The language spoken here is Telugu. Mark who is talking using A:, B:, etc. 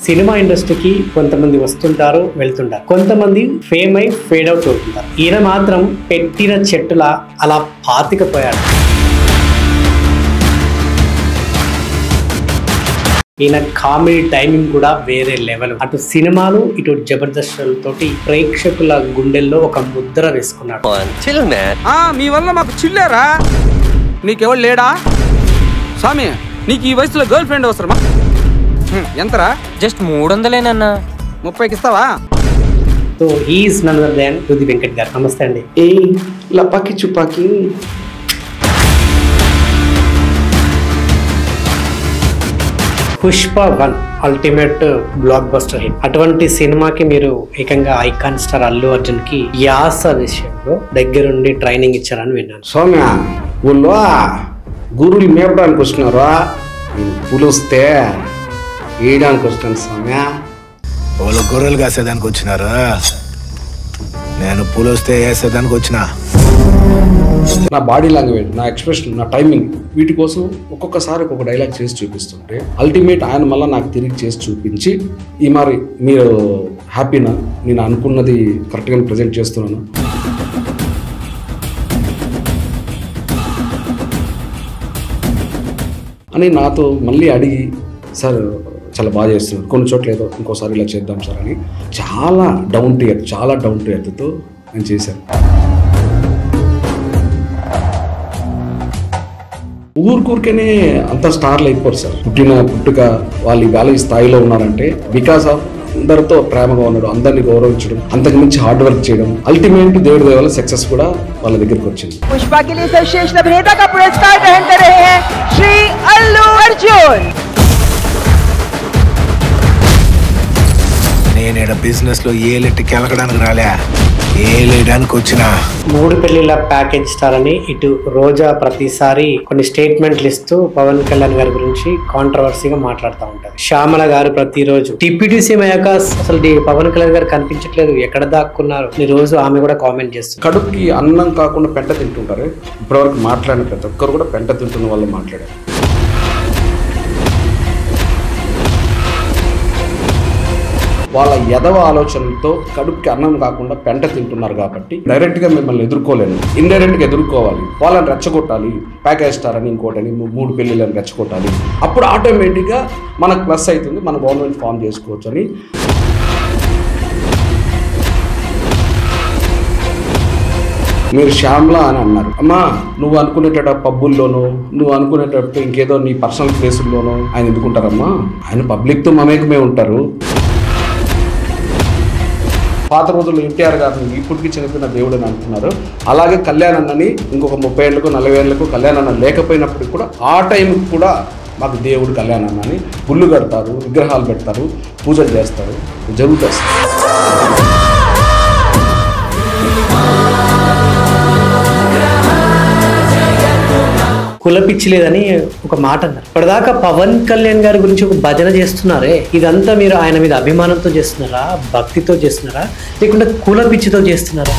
A: సినిమా ఇండస్ట్రీకి కొంతమంది వస్తుంటారు వెళ్తుంటారు, కొంతమంది ఫేమ్ అయి ఫేడ్ అవుట్ అవుతుంటారు. ఈయన మాత్రం పెట్టిన చెట్టులా అలా పాతికపోయాడు. ఈయన కామెడీ టైమింగ్ కూడా వేరే లెవెల్. అటు సినిమాలు ఇటు జబర్దస్త్ ప్రేక్షకుల గుండెల్లో ఒక ముద్ర వేసుకున్నాడు.
B: మీ వల్ల మాకు చిల్లారా? నీకెవరు లేడా స్వామి? నీకు ఈ వయసులో గర్ల్ ఫ్రెండ్ అవసరమా? ఎంతరా?
C: జస్ట్ 300
B: 30కి ఇస్తావా?
A: So is none other than Rudi Venkat గారు. నమస్తే అండి.
B: ఏ లపాకి చుపాకి.
A: Pushpa 1 ultimate blockbuster hit. అటువంటి సినిమాకి మీరు ఏకంగా ఐకాన్ స్టార్ అల్లు అర్జున్ కి యాస విషయంలో దగ్గరుండి ట్రైనింగ్ ఇచ్చారని విన్నాను.
D: సౌమ్య ఊళ్ళో గురువులు మేపడానికి వస్తున్నారా? పులుస్తే వేయడానికి వస్తాను సౌమ్య.
E: వాళ్ళు గొర్రెలు కాసేదానికి వచ్చినారా? నేను పులుస్తే వేసేదానికి వచ్చిన.
D: నా బాడీ లాంగ్వేజ్, నా ఎక్స్ప్రెషన్, నా టైమింగ్, వీటి కోసం ఒక్కొక్కసారి ఒక్కొక్క డైలాగ్ చేసి చూపిస్తుంటే అల్టిమేట్ ఆయన మళ్ళీ నాకు తిరిగి చేసి చూపించి ఈ మరి మీరు హ్యాపీనా, నేను అనుకున్నది కరెక్ట్గా ప్రజెంట్ చేస్తున్నాను అని నాతో మళ్ళీ అడిగి, సార్ చాలా బాగా చేస్తున్నారు, కొన్ని చోట్ల ఏదో ఇంకోసారి ఇలా చేద్దాం సార్ అని చాలా డౌన్ టు ఎర్త్తో నేను చేశాను. ఊరికూరికనే అంత స్టార్లు అయిపోరు సార్. పుట్టుక వాళ్ళు ఇవాళ ఈ స్థాయిలో ఉన్నారంటే బికాస్ ఆఫ్ అందరితో ప్రేమగా ఉండడం, అందరినీ గౌరవించడం, అంతకు మించి హార్డ్ వర్క్ చేయడం. అల్టిమేట్ దేవుడి దేవాల సక్సెస్ కూడా వాళ్ళ దగ్గరికి వచ్చింది.
F: पुष्पा के लिए सर्वश्रेष्ठ अभिनेता का पुरस्कार ग्रहण कर रहे हैं श्री अल्लू अर्जुन.
E: నేను బిజినెస్ లో ఏలెట్టుకి వెళ్ళడానికి రాలే, ఏలేయడానికి వచ్చిన.
A: 3 పెళ్లిళ్ళ ప్యాకేజ్ స్టార్ అని ఇటు రోజా ప్రతిసారి కొన్ని స్టేట్మెంట్లు ఇస్తూ పవన్ కళ్యాణ్ గారి గురించి కాంట్రవర్సీగా మాట్లాడుతూ ఉంటారు. శ్యామల గారు ప్రతిరోజు డిప్యూటీ సీఎం అయ్యాక అసలు పవన్ కళ్యాణ్ గారు కనిపించట్లేదు, ఎక్కడ దాక్కున్నారు ఈ రోజు ఆమె కూడా కామెంట్ చేస్తుంది.
D: కడుపుకి అన్నం కాకుండా పెంట తింటుంటారు. ఇప్పటివరకు మాట్లాడిన ప్రతి ఒక్కరు కూడా పెంట తింటున్న వాళ్ళు మాట్లాడారు. వాళ్ళ ఎదవ ఆలోచనలతో కడుపుకి అన్నం కాకుండా పెంట తింటున్నారు కాబట్టి డైరెక్ట్గా మిమ్మల్ని ఎదుర్కోలేను, ఇండైరెక్ట్గా ఎదుర్కోవాలి. వాళ్ళని రెచ్చగొట్టాలి, ప్యాకేజ్ స్టార్ అని ఇంకోటని 3 పెళ్ళిళ్ళని రెచ్చగొట్టాలి. అప్పుడు ఆటోమేటిక్గా మనకు ప్లస్ అవుతుంది, మన గవర్నమెంట్ ఫామ్ చేసుకోవచ్చు అని. మీరు శ్యామ్లా అని అన్నారు. అమ్మా నువ్వు అనుకునేట పబ్బుల్లోనూ, నువ్వు అనుకునేటట్టు ఇంకేదో నీ పర్సనల్ ప్లేసుల్లోనూ ఆయన ఎందుకుంటారమ్మా? ఆయన పబ్లిక్తో మమేకమే ఉంటారు. పాత రోజుల్లో ఎన్టీఆర్ గారిని ఇప్పటికి చనిపోయిన దేవుడు అని అంటున్నారు. అలాగే కళ్యాణ్ అన్నని ఇంకొక 30 ఏళ్ళకు 40 ఏళ్ళకు కళ్యాణ్ అన్న లేకపోయినప్పటికి కూడా ఆ టైంకి కూడా మాకు దేవుడు కళ్యాణ్ అన్న అని గుళ్ళు కడతారు, విగ్రహాలు పెడతారు, పూజలు చేస్తారు, జరుగుతారు.
A: కులపిచ్చి లేదని ఒక మాట అన్నారు. ఇప్పటిదాకా పవన్ కళ్యాణ్ గారి గురించి ఒక భజన చేస్తున్నారే, ఇదంతా మీరు ఆయన మీద అభిమానంతో చేస్తున్నారా, భక్తితో చేస్తున్నారా, లేకుంటే కులపిచ్చితో చేస్తున్నారా?